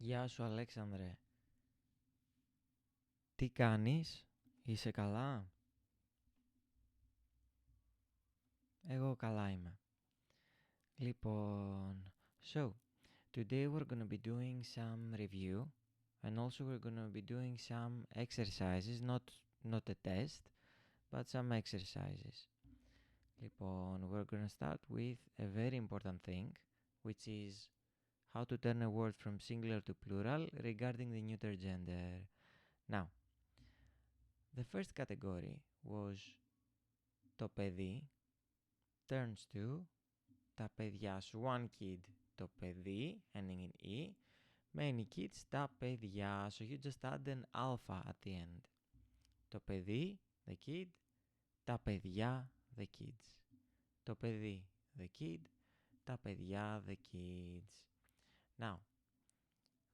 Γεια σου Αλέξανδρε. Τι κάνεις, είσαι καλά? Εγώ καλά είμαι. Λοιπόν, so, today we're gonna be doing some review and also we're gonna be doing some exercises, not a test, but some exercises. Λοιπόν, we're gonna start with a very important thing, which is how to turn a word from singular to plural regarding the neuter gender. Now, the first category was το παιδί turns to τα παιδιά σου. One kid, το παιδί, ending in E. Many kids, τα παιδιά. So you just add an alpha at the end. Το παιδί, the kid, τα παιδιά, the kids. Το παιδί, the kid, τα παιδιά, the kids. Now,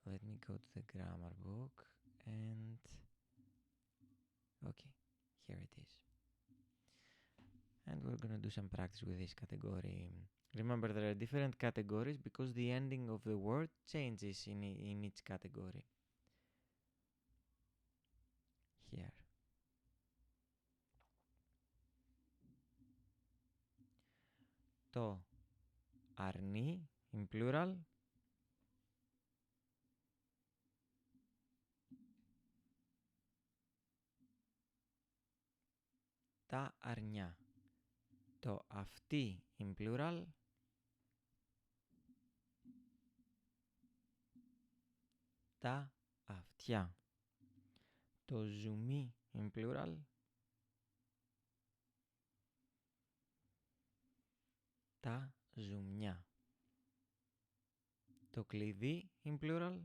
let me go to the grammar book and... Okay, here it is. And we're gonna do some practice with this category. Remember, there are different categories because the ending of the word changes in each category. Here. Το αρνί, in plural. Τα αρνιά. Το αυτί, in plural. Τα αυτιά. Το ζουμί, in plural. Τα ζουμιά. Το κλειδί, in plural.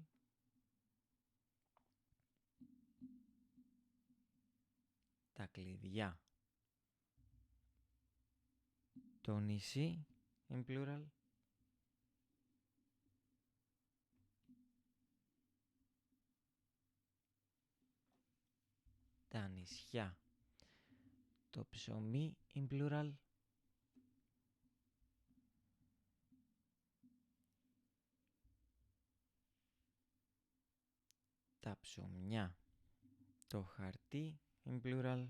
Τα κλειδιά. Το νησί, in plural. Τα νησιά. Το ψωμί, in plural. Τα ψωμιά. Το χαρτί, in plural.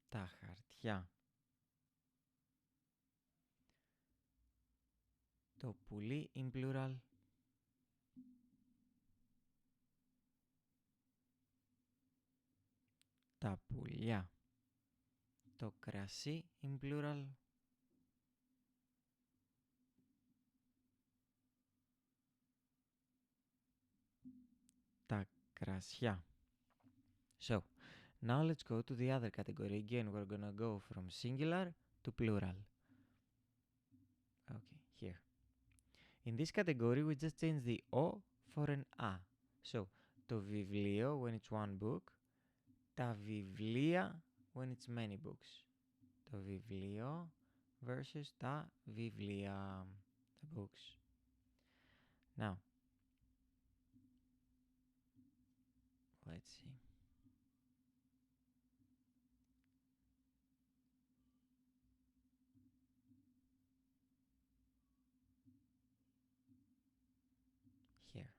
Τα χαρτιά. Το πουλί, in plural. Τα πουλιά. Το κρασί, in plural. Τα κρασιά. So, now let's go to the other category. Again, we're gonna go from singular to plural. Okay, here. In this category, we just change the O for an A. So, το βιβλίο when it's one book. Τα βιβλία when it's many books. Το βιβλίο versus τα βιβλία. The books. Now, let's see. Here.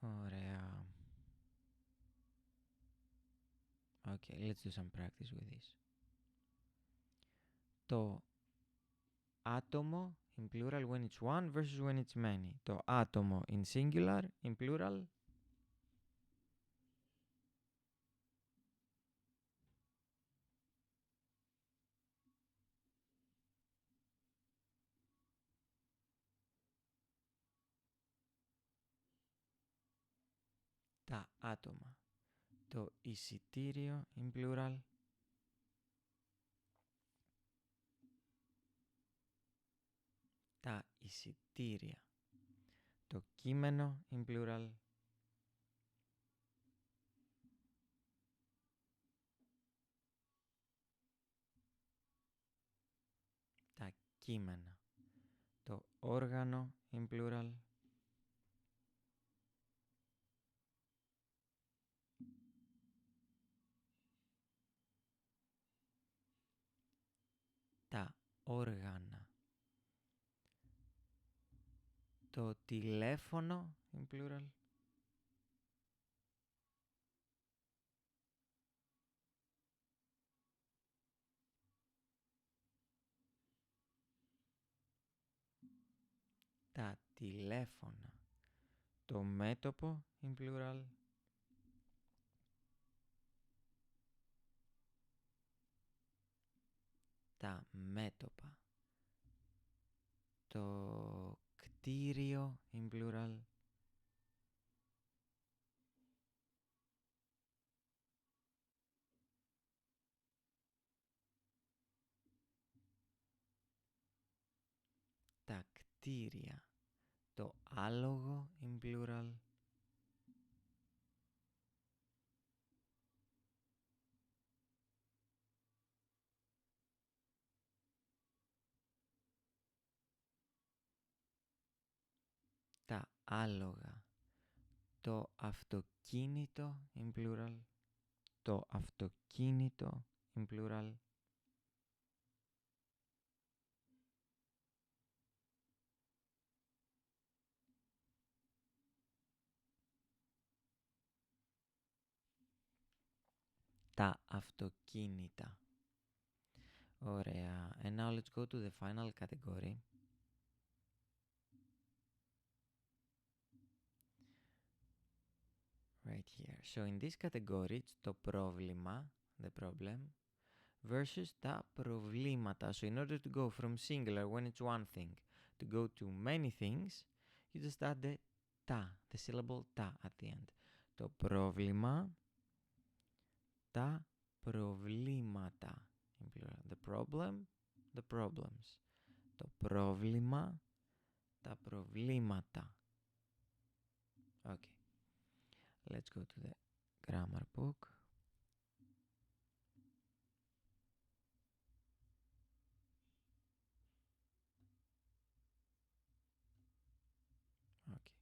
Ωραία. Okay, let's do some practice with this. Το άτομο in plural when it's one versus when it's many. Το άτομο in singular, in plural. Τα άτομα. Το εισιτήριο in plural. Τα εισιτήρια. Το κείμενο in plural. Τα κείμενα. Το όργανο in plural. όργανα. Το τηλέφωνο, in plural. Τα τηλέφωνα. Το μέτωπο, in plural. Τα μέτωπα. Το κτίριο, in plural. Τα κτίρια. Το άλογο, in plural. Τα άλογα. Το αυτοκίνητο, in plural. Το αυτοκίνητο, in plural. Τα αυτοκίνητα. Ωραία. And now let's go to the final category. Right here. So in this category, it's το πρόβλημα, the problem, versus τα προβλήματα. So in order to go from singular when it's one thing to go to many things, you just add the ta, the syllable ta at the end. Το πρόβλημα, τα προβλήματα. The problem, the problems. Το πρόβλημα, τα προβλήματα. Okay. Let's go to the grammar book. Okay.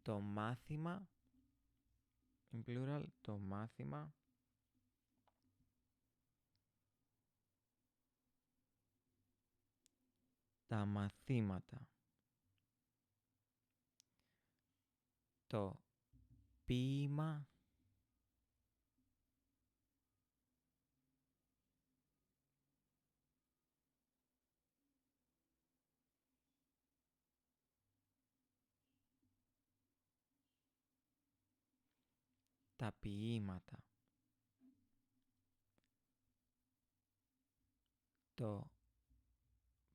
Το μάθημα, in plural, το μάθημα. Τα μαθήματα. Το ποίημα. Τα ποίηματα. Το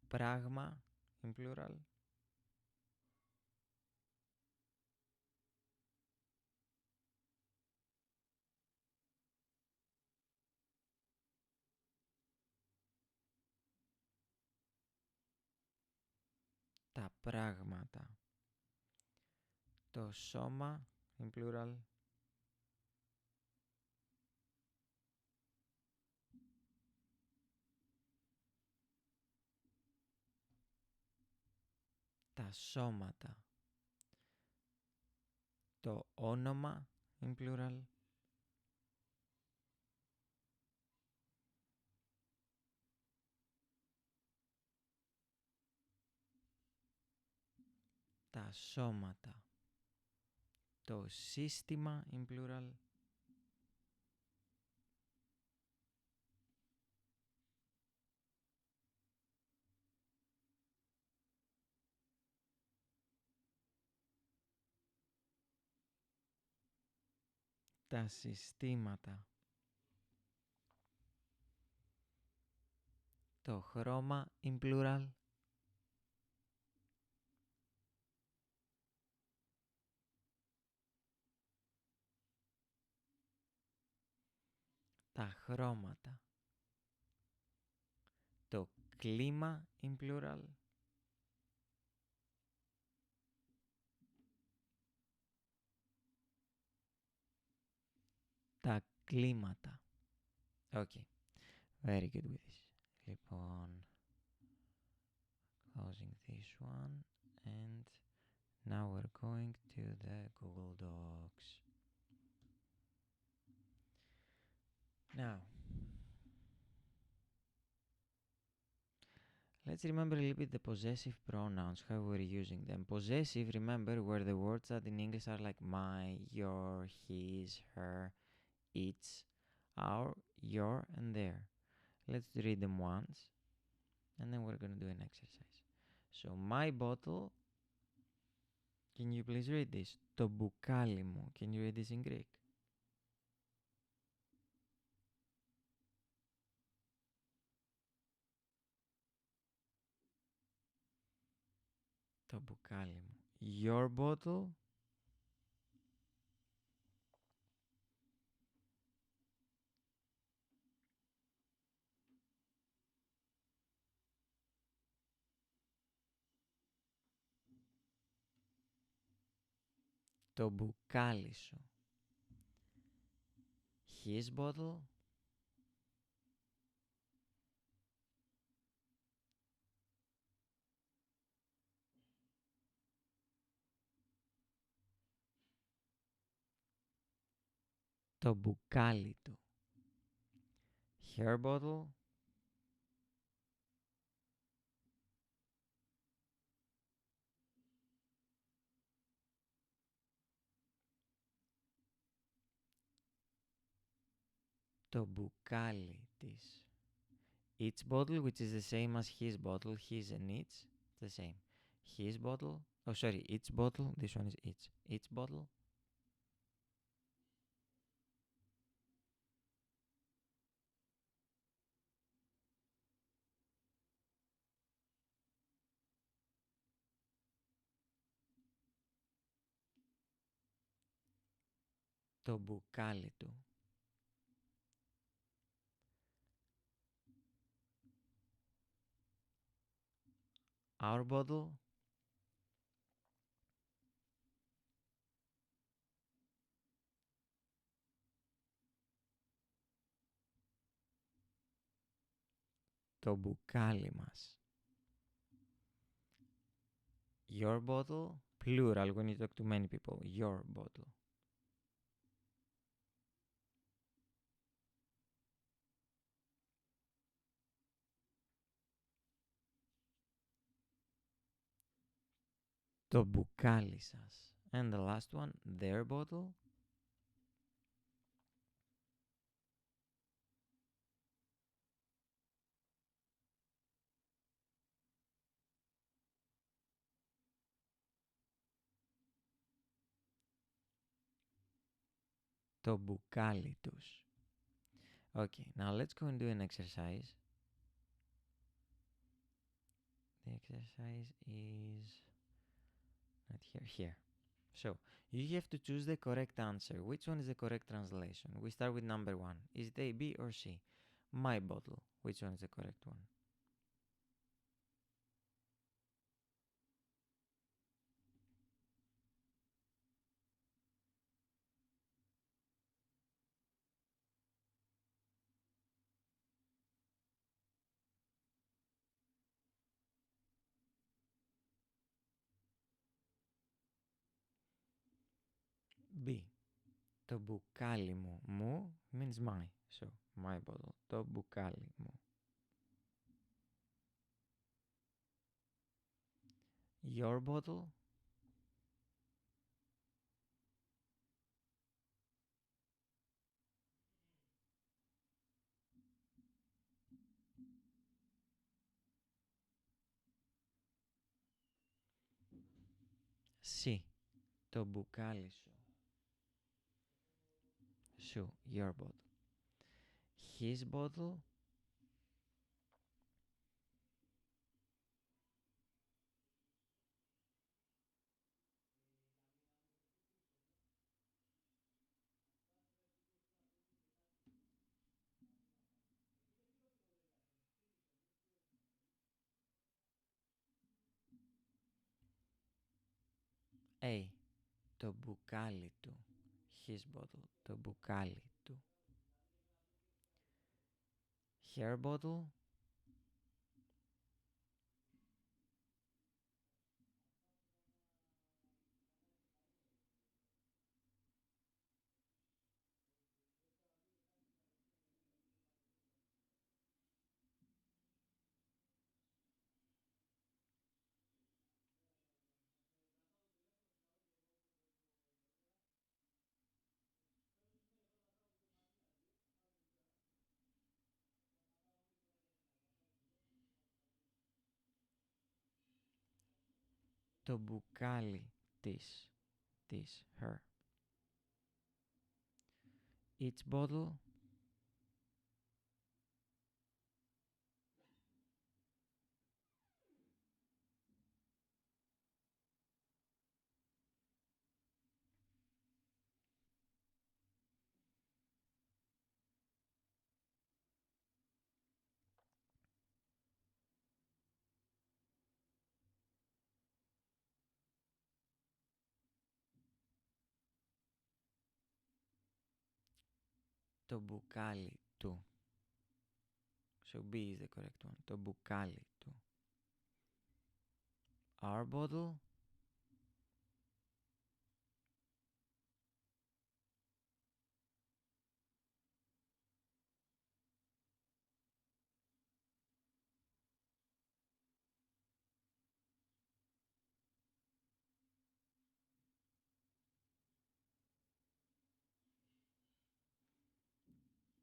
πράγμα, in plural. Τα πράγματα. Το σώμα, in plural. Τα σώματα. Το όνομα, in plural. Τα σώματα. Το σύστημα, in plural. Τα συστήματα. Το χρώμα, in plural. Τα χρώματα. Το κλίμα, in plural. Τα κλίματα. Okay. Very good with this. Λοιπόν, closing this one. And now we're going to the Google Docs. Now, Let's remember a little bit the possessive pronouns, how we're using them. Possessive, remember, were the words that in English are like my, your, his, her, its, our, your, and their. Let's read them once, and then we're going to do an exercise. So, my bottle, can you please read this? Το μπουκάλι μου. Can you read this in Greek? Το μπουκάλι μου. Your bottle. Το μπουκάλι σου. His bottle. Το μπουκάλι του. Her bottle. Το μπουκάλι της. Its bottle, which is the same as his bottle. His and its, the same. His bottle. Oh, sorry, its bottle. This one is its. Its bottle. Το μπουκάλι του. Our bottle. Το μπουκάλι μας. Your bottle. Plural when you talk to many people. Your bottle. Το μπουκάλι σας. And the last one, their bottle. Το μπουκάλι τους. Okay, now let's go and do an exercise. The exercise is not here, here. So, you have to choose the correct answer. Which one is the correct translation? We start with number one. Is it A, B, or C? My bottle. Which one is the correct one? B. Το μπουκάλι μου. Μου means my. So, my bottle. Το μπουκάλι μου. Your bottle. C. Το μπουκάλι σου. Σου. Your bottle. His bottle. A. Το μπουκάλι του. His bottle. Το μπουκάλι του. Her bottle. Το μπουκάλι της. Her. Each bottle. Το μπουκάλι του. So B is the correct one. Το μπουκάλι του. Our bottle.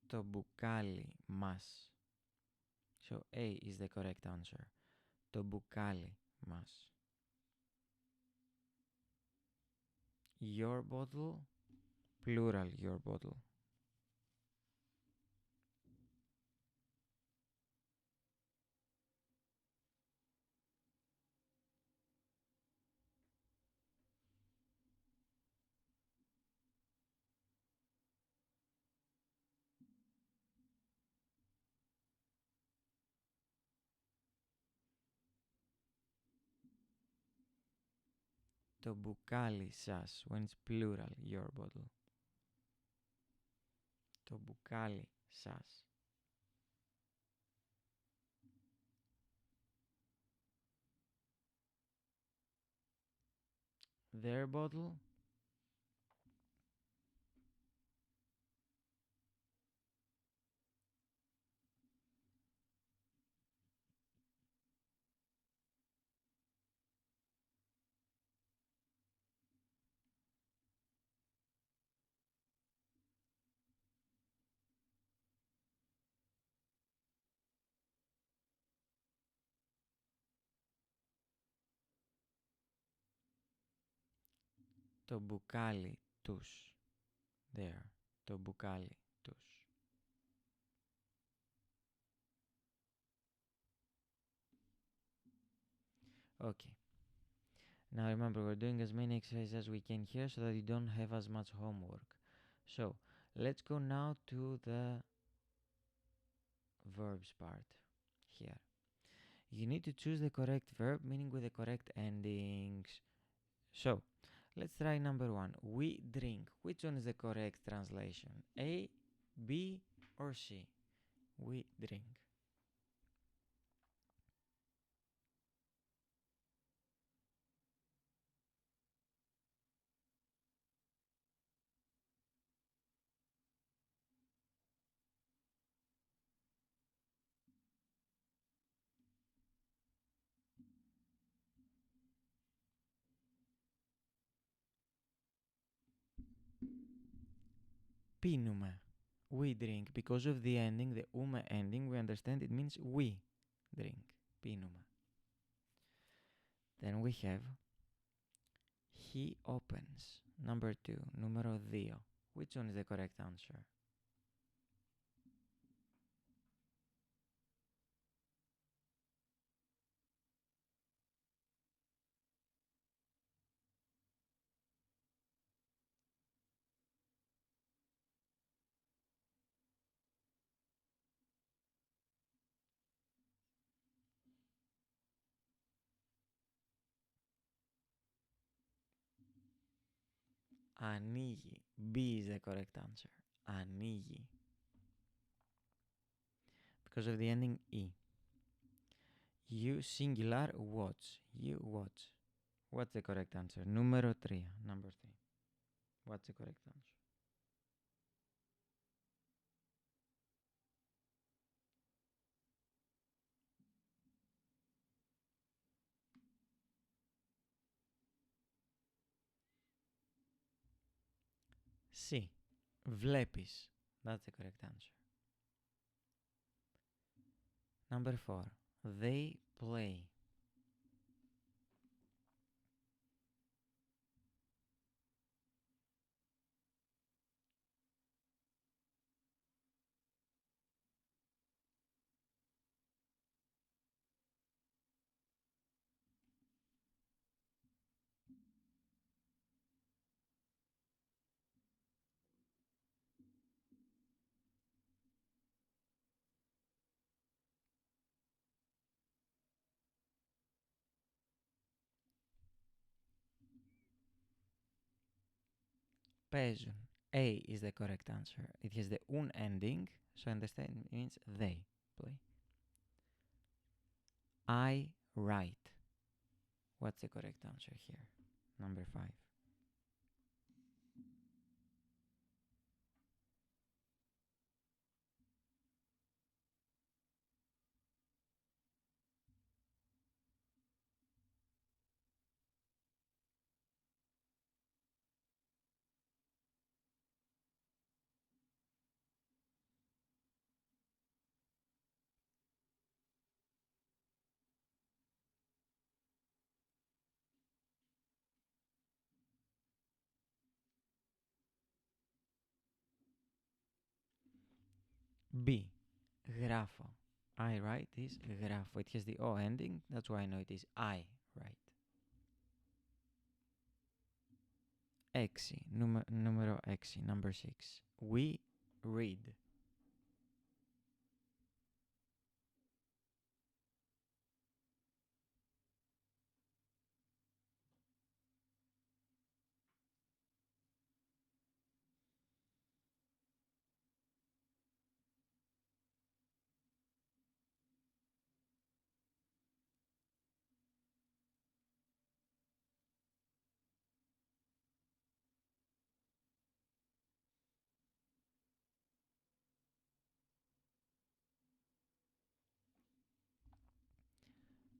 Το μπουκάλι μας. So A is the correct answer. Το μπουκάλι μας. Your bottle. Plural your bottle. Το μπουκάλι σας. When it's plural your bottle. Το μπουκάλι σας. Their bottle. Το μπουκάλι τους. There. Το μπουκάλι τους. Okay. Now remember, we're doing as many exercises as we can here so that you don't have as much homework. So, let's go now to the verbs part here. You need to choose the correct verb, meaning with the correct endings. So, let's try number one. We drink. Which one is the correct translation? A, B, or C? We drink. Πίνουμε. We drink. Because of the ending, the ume ending, we understand it means we drink. Πίνουμε. Then we have he opens. Number two. Numero 2. Which one is the correct answer? Ανοίγει. B is the correct answer. Ανοίγει. Because of the ending E. You singular watch. You watch. What's the correct answer? Numero 3. Number 3. What's the correct answer? C. Βλέπεις. That's the correct answer. Number 4. They play. Παίζουν. A is the correct answer. It has the un ending, so understand it means they play. I write. What's the correct answer here? Number 5. B. Γράφω. I write is γράφω. It has the O ending, that's why I know it is I write. 6. Νούμερο 6. Number 6. We read.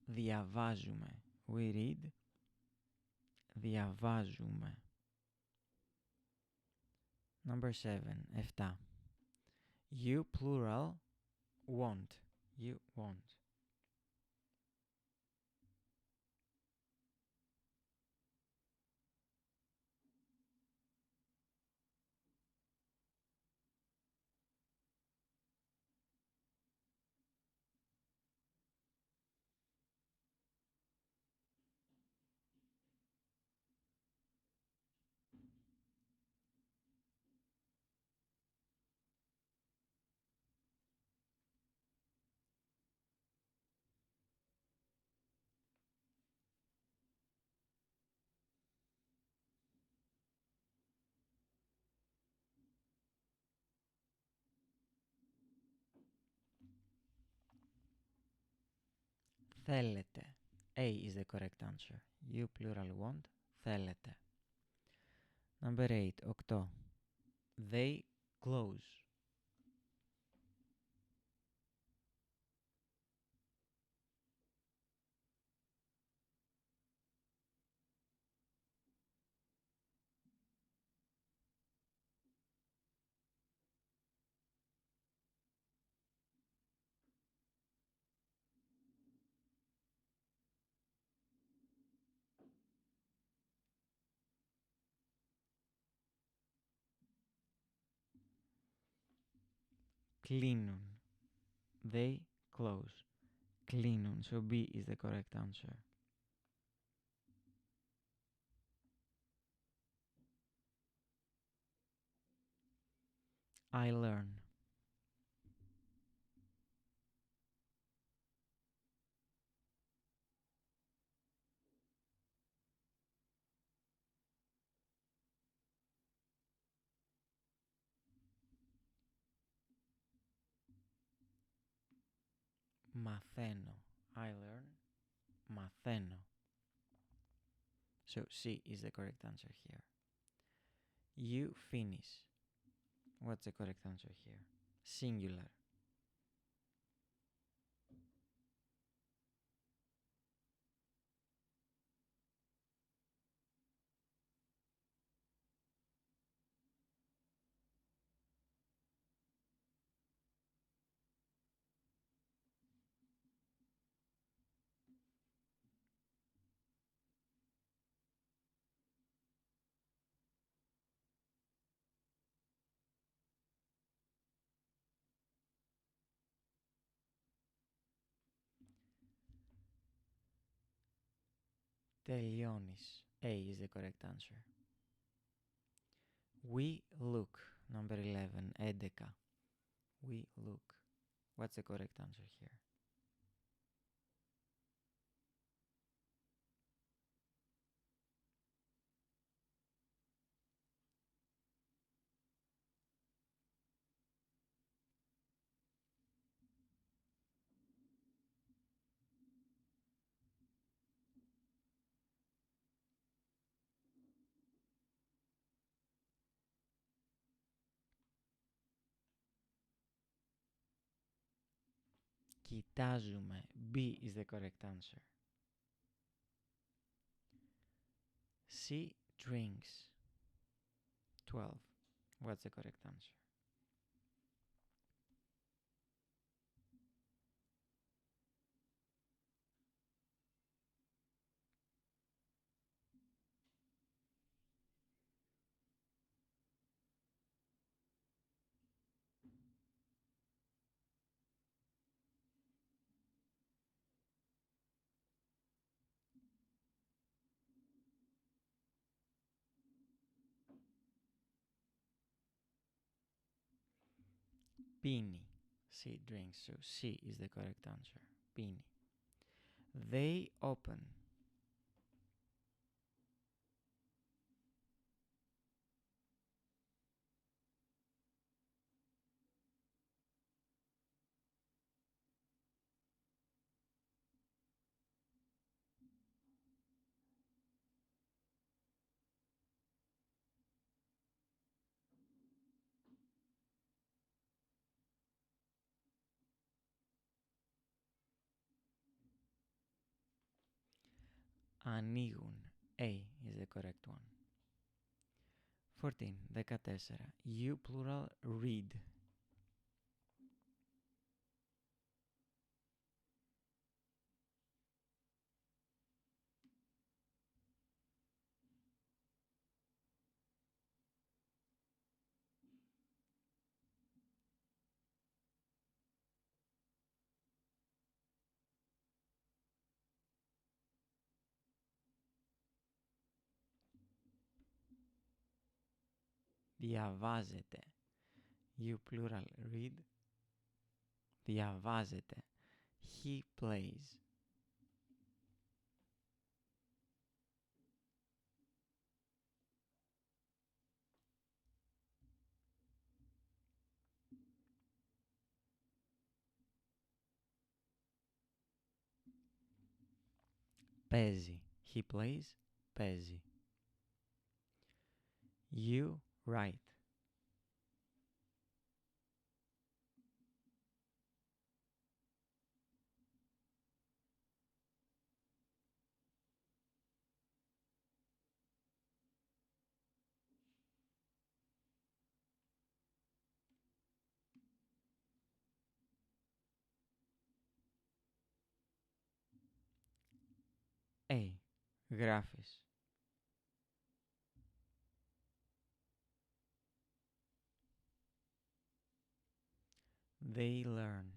Διαβάζουμε. We read. Διαβάζουμε. Number 7. 7. You plural want. You want. Θέλετε. A is the correct answer. You plural want. Θέλετε. Number 8. 8. They close. Κλείνουν. They close. Κλείνουν. So B is the correct answer. I learn. Μαθαίνω. I learn. Μαθαίνω. So C is the correct answer here. You finish. What's the correct answer here? Singular. Τελειώνεις. A is the correct answer. We look. Number 11. 11. We look. What's the correct answer here? Κοιτάζουμε. B is the correct answer. She drinks. 12. What's the correct answer? Πίνει. She drinks. So C is the correct answer. Πίνει. They open. Ανοίγουν. A is the correct one. 14. 14. You plural read. Διαβάζετε. You plural read. Διαβάζετε. He plays. Παίζει. He plays. Παίζει. You write. A. Γράφεις. They learn.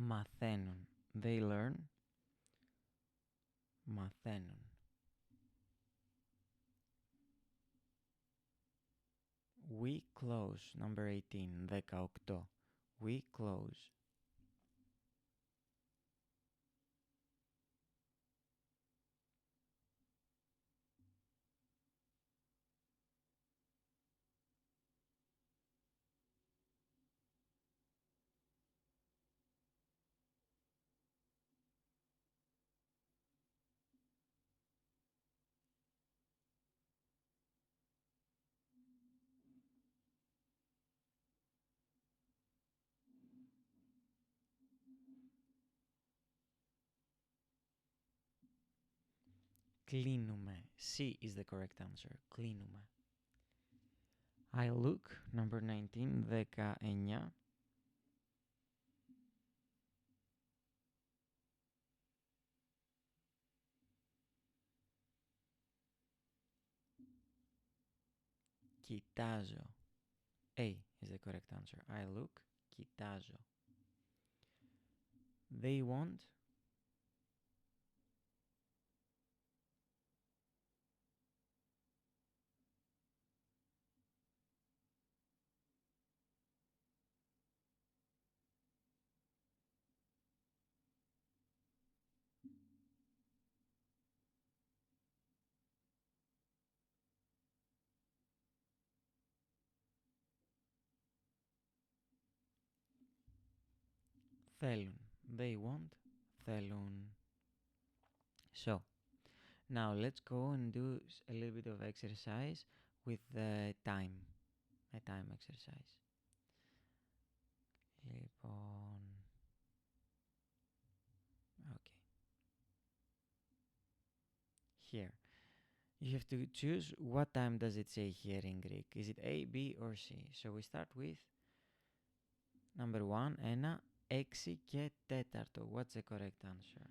Μαθαίνουν. They learn. Μαθαίνουν. We close. Number 18. 18. We close. Κλείνουμε. C is the correct answer. Κλείνουμε. I look. Number 19. 19. Κοιτάζω. A is the correct answer. I look. Κοιτάζω. They want. Θέλουν. They want. Θέλουν. So, now let's go and do a little bit of exercise with the time. A time exercise. Λοιπόν... Okay. Here. You have to choose what time does it say here in Greek. Is it A, B or C? So we start with number 1, 1, 6 και 4. What's the correct answer?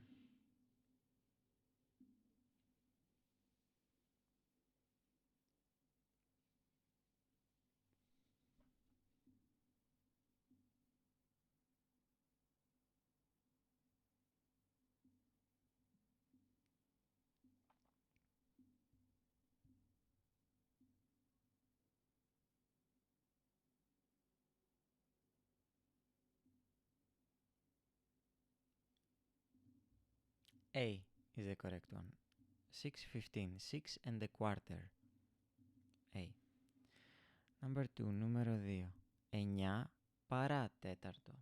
A is the correct one. 6:15, 6 and a quarter. A. Number 2, νούμερο 2. 9 παρά τέταρτο.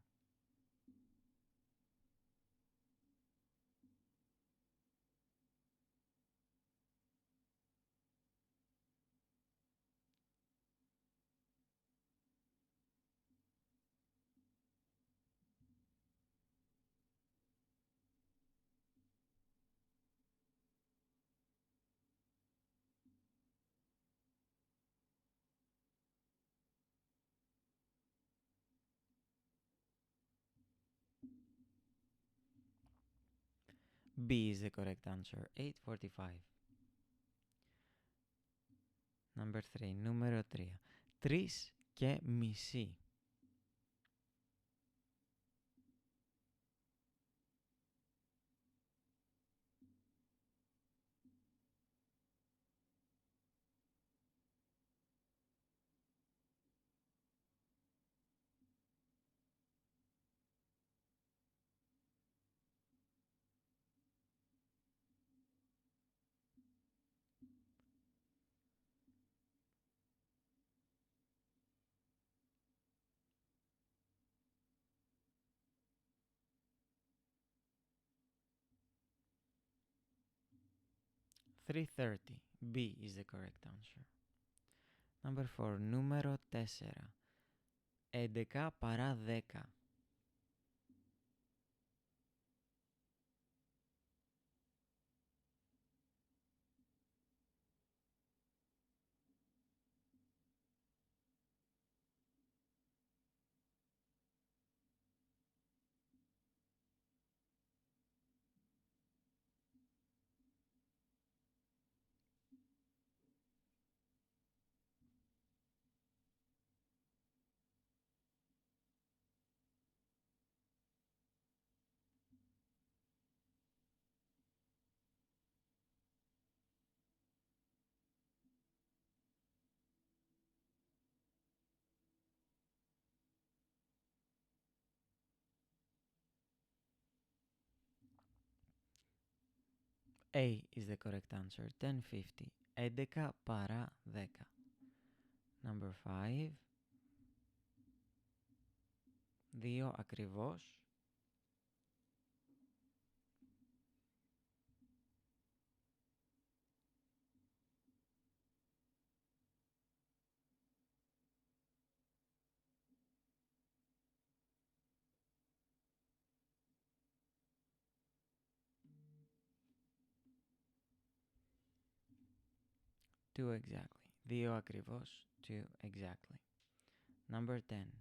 B is the correct answer. 8:45. Number 3, νούμερο 3. 3 και μισή. $3.30. B is the correct answer. Number 4, νούμερο 4. 11 παρά 10. A is the correct answer. 10:50. 11 παρά 10. Number 5. 2 ακριβώς. Two exactly. 2 ακριβώς. 2 exactly. Number 10.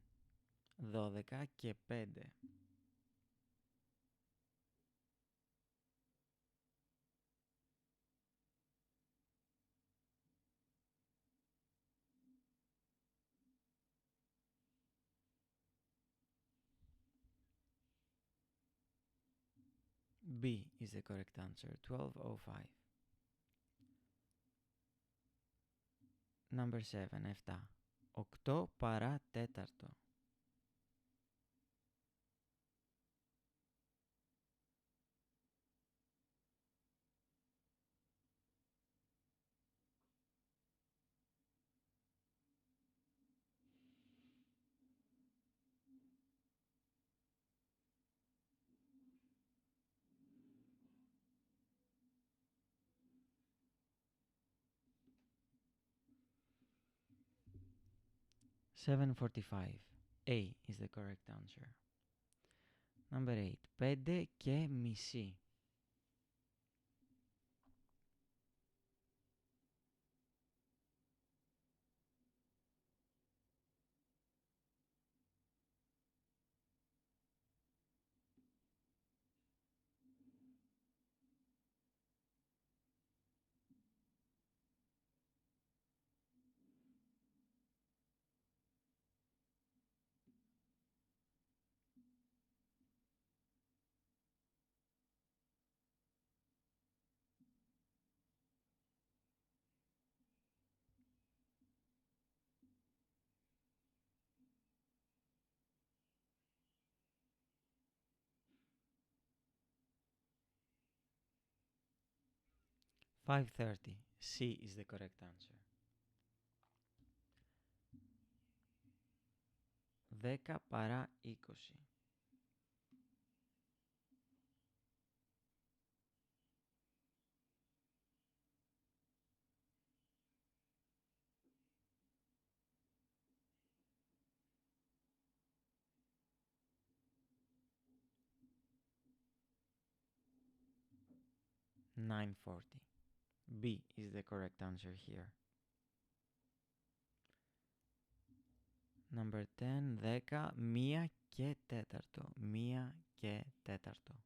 12 και 5. B is the correct answer. 12:05. Number 7. 7. 8 παρά τέταρτο. 7:45. A is the correct answer. Number 8. 5:30. 5:30. C is the correct answer. 10 παρά 20. 9:40. B is the correct answer here. Number 10. 1:04. 1:04.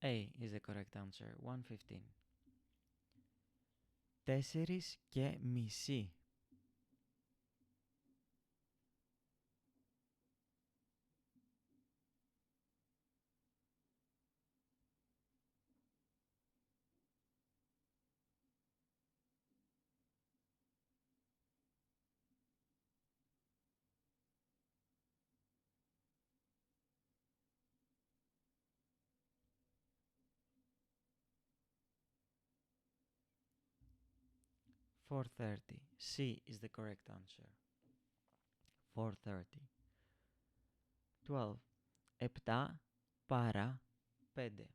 A is the correct answer. 1:15. 4:30. 4:30. C is the correct answer. 4:30. 12. 7 παρά 5.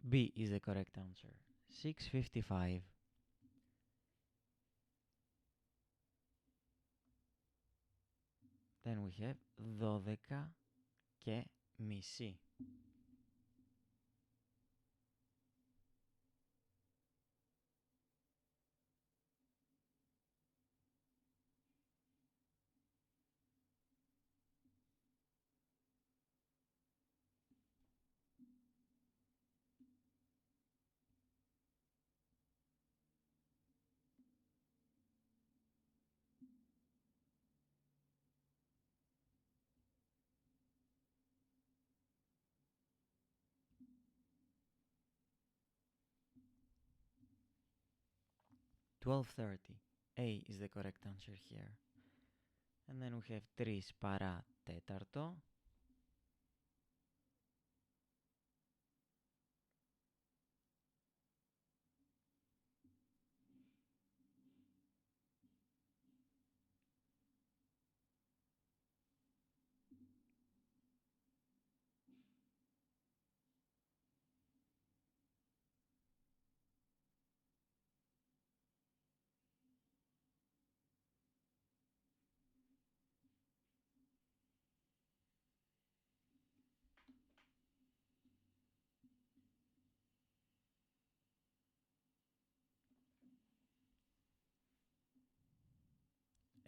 B is the correct answer. 6:55. Then we have 12:30. 12:30. A is the correct answer here. And then we have 3 παρά 4.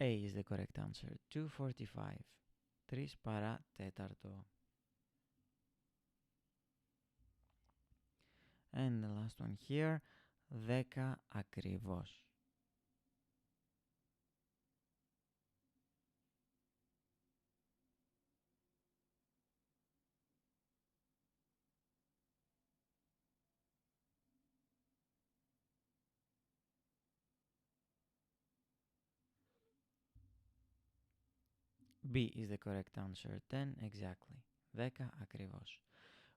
A is the correct answer. 2:45. 3 παρά τέταρτο. And the last one here. 10 ακριβώς. B is the correct answer. 10 exactly. 10 ακριβώς.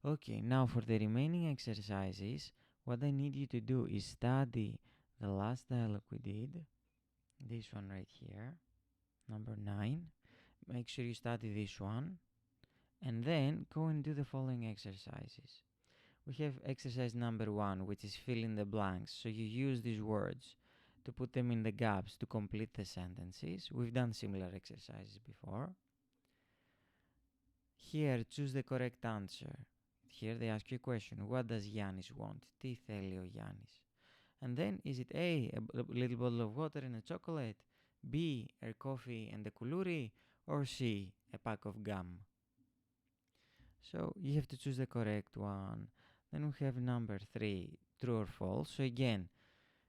Okay, now for the remaining exercises, what I need you to do is study the last dialogue we did. This one right here, number 9. Make sure you study this one. And then go and do the following exercises. We have exercise number 1, which is fill in the blanks. So you use these words to put them in the gaps to complete the sentences. We've done similar exercises before. Here, choose the correct answer. Here they ask you a question. What does Yannis want? Τι θέλει ο Yannis? And then, is it A, a little bottle of water and a chocolate? B, a coffee and a kuluri? Or C, a pack of gum? So you have to choose the correct one. Then we have number 3, true or false. So again,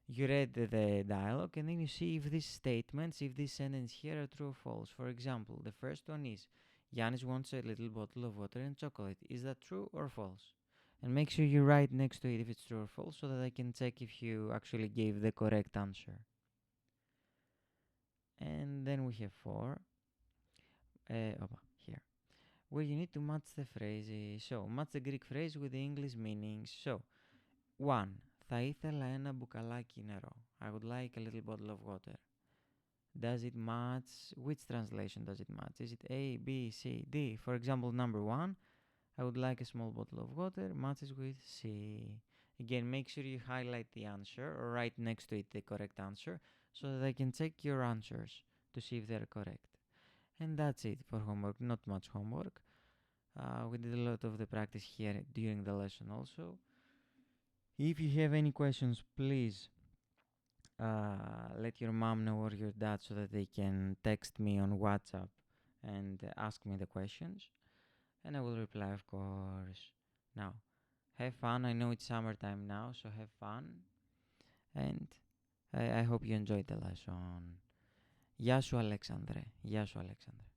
you read the dialogue and then you see if these statements, if this sentence here are true or false. For example, the first one is, Yannis wants a little bottle of water and chocolate. Is that true or false? And make sure you write next to it if it's true or false so that I can check if you actually gave the correct answer. And then we have 4. Here. Where you need to match the phrases. So, match the Greek phrase with the English meanings. So, 1. Θα ήθελα ένα μπουκαλάκι νερό. I would like a little bottle of water. Does it match? Which translation does it match? Is it A, B, C, D? For example, number 1, I would like a small bottle of water, matches with C. Again, make sure you highlight the answer or write next to it the correct answer so that I can check your answers to see if they're correct. And that's it for homework, not much homework. We did a lot of the practice here during the lesson also. If you have any questions, please let your mom know or your dad so that they can text me on WhatsApp and ask me the questions. And I will reply, of course. Now, have fun. I know it's summertime now, so have fun. And I hope you enjoyed the lesson. Γεια σου, Αλέξανδρε. Γεια σου, Αλέξανδρε.